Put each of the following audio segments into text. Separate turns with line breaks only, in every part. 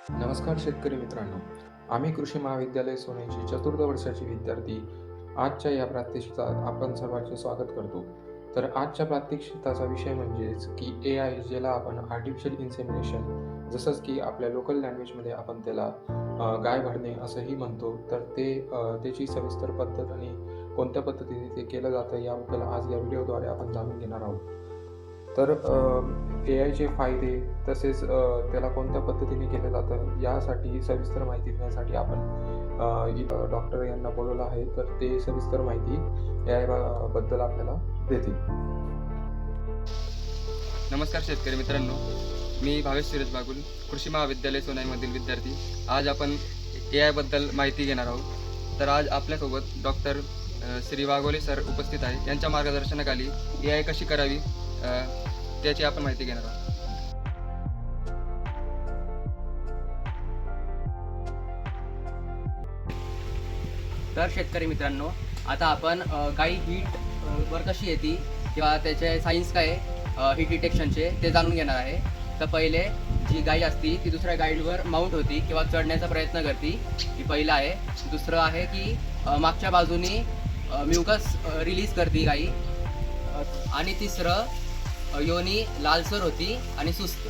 नमस्कार शेतकरी मित्रांनो. आम्ही कृषी महाविद्यालय सोनेची चतुर्थ वर्षाचे विद्यार्थी आजच्या या प्रात्यक्षिकात आपण सर्वांचे स्वागत करतो. तर आजच्या प्रात्यक्षिकाचा विषय म्हणजेच की AI, ज्याला आपण आर्टिफिशियल इन्सेमिनेशन, जसंच की आपल्या लोकल लँग्वेजमध्ये आपण त्याला गाय भरणे असंही म्हणतो. तर त्याची सविस्तर पद्धत आणि कोणत्या पद्धतीने ते केलं जातं याबद्दल आज या व्हिडिओद्वारे आपण जाणून घेणार आहोत. तर AIचे फायदे तसेच त्याला कोणत्या पद्धतीने केलं जातं यासाठी सविस्तर माहिती देण्यासाठी आपण इथं डॉक्टर यांना बोलवलं आहे. तर ते सविस्तर माहिती AI बद्दल आपल्याला देतील.
नमस्कार शेतकरी मित्रांनो, मी भावेश सुरेश बागुल, कृषी महाविद्यालय सोनाईमधील विद्यार्थी. आज आपण AI बद्दल माहिती घेणार आहोत. तर आज आपल्यासोबत डॉक्टर श्री वाघोले सर उपस्थित आहे. यांच्या मार्गदर्शनाखाली AI कशी करावी त्याची आपण माहिती घेणार आहोत.
तर शेतकरी मित्रांनो, आता आपण गाई हीट वर कशी येते किंवा त्याचे सायन्स काय हीट डिटेक्शनचे ते जाणून घेणार आहे. तर पहिले जी गाई असती ती दुसऱ्या गाईडवर माउंट होती किंवा चढण्याचा प्रयत्न करते, ही पहिलं आहे. दुसरं आहे की मागच्या बाजूनी म्युकस रिलीज करते गाई. आणि तिसरं योनी लालसर होती आणि सुस्त.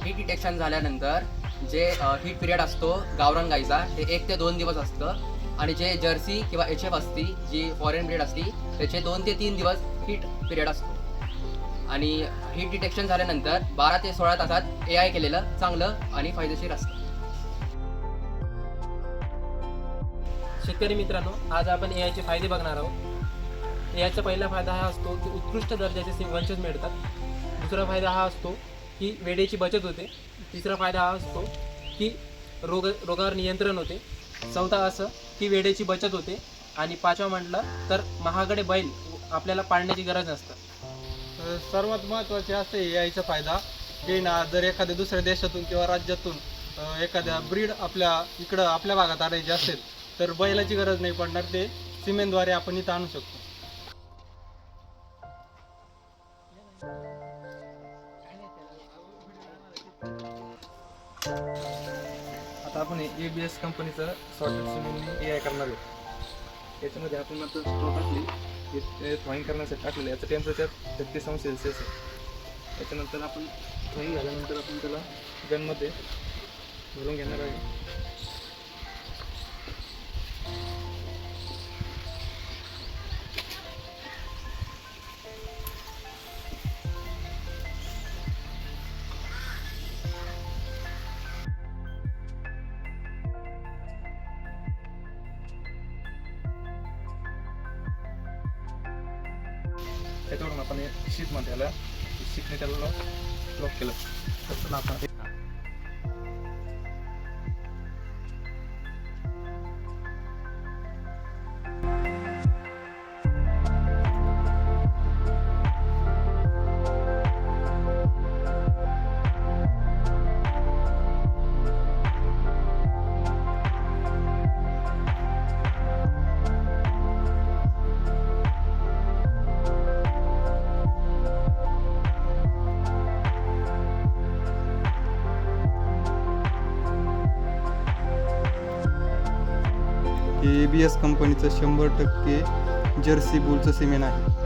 हीट डिटेक्शन झाल्यानंतर जे हीट पिरियड असतो गावरान गाईचा ते 1 ते 2 दिवस असतं. आणि जे जर्सी किंवा HF असती, जी फॉरेन ब्रीड असती, त्याचे 2 ते 3 दिवस हीट पिरियड असतो. आणि हीट डिटेक्शन झाल्यानंतर 12 ते 16 तासात AI केलेलं चांगलं आणि फायदेशीर असतं.
शेतकरी मित्रांनो, आज आपण AIचे फायदे बघणार आहोत. AIचा पहिला फायदा हा असतो की उत्कृष्ट दर्जाचे वंशज मिळतात. दुसरा फायदा हा असतो की वेळेची बचत होते. तिसरा फायदा हा असतो की रोगावर नियंत्रण होते. चौथा असं की वेळेची बचत होते. आणि पाचवा म्हटलं तर महागडे बैल आपल्याला पाळण्याची गरज नसतं.
सर्वात महत्त्वाचे असते AIचा फायदा की जर एखाद्या दुसऱ्या देशातून किंवा राज्यातून एखाद्या ब्रीड आपल्या भागात आणायची असेल तर बैलाची गरज नाही पडणार. ते सिमेंटद्वारे आपण इथं आणू शकतो.
आता आपण ABS कंपनीचं सॉर्टेड सिमेंटने AI करणार आहोत. याच्यामध्ये आपण नंतर स्ट्रो टाकली, ते थ्रॉईंग करण्यासाठी टाकलेलं. याचं टेम्परेचर 33°C आहे. याच्यानंतर आपण थ्रॉईंग झाल्यानंतर आपण त्याला गनमध्ये भरून घेणार आहे. त्याच्यावरून आपण शीटमध्ये त्याला शीटने त्याला लॉक केलं. तर आपण
ABS कंपनीचं 100% जर्सी बुलचं सिमेंट आहे.